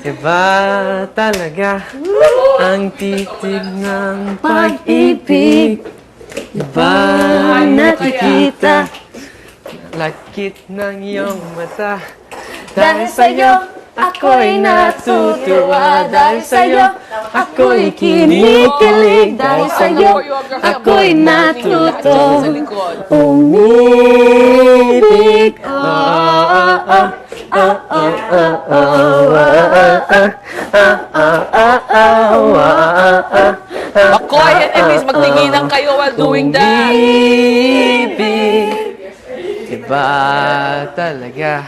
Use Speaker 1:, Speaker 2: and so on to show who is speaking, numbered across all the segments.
Speaker 1: Iba talaga ang titig ng pag-ibig. Iba nakikita lakit ng iyong mata. Dahil sa'yo, ako'y natutuwa. Dahil sa'yo, ako'y kinikilig. Dahil sa'yo, ako'y natuto umibig.
Speaker 2: Makoy and Elise, magtinginan kayo while doing that.
Speaker 1: Umibig. Iba talaga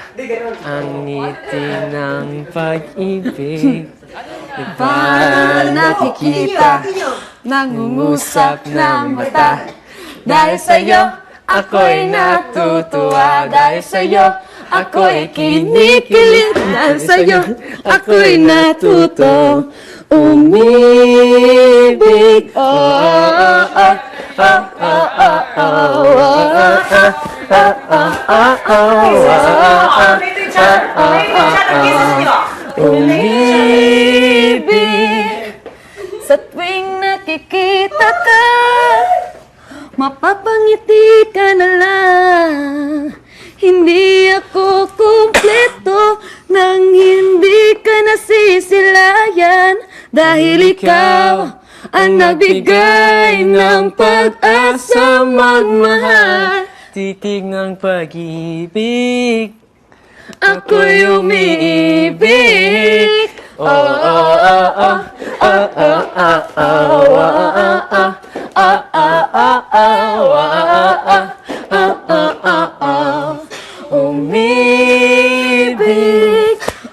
Speaker 1: ang ngiti ng pag-ibig. Iba nakikita, nangungusap ng mata. Dahil sa'yo, ako'y natutuwa. Dahil sa'yo, ako'y kinikilig. Dahil sa'yo, ako'y natuto umibig. Umibig.
Speaker 3: Sa tuwing nakikita ka, mapapangiti ka na lang. Hindi ako kumpleto nang hindi ka nasisilayan. Dahil ikaw ang nagbigay ng pag-asa magmahal.
Speaker 1: Titig ng pag-ibig,
Speaker 3: Ako'y umiibig.
Speaker 1: umibig.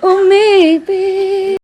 Speaker 3: Umibig.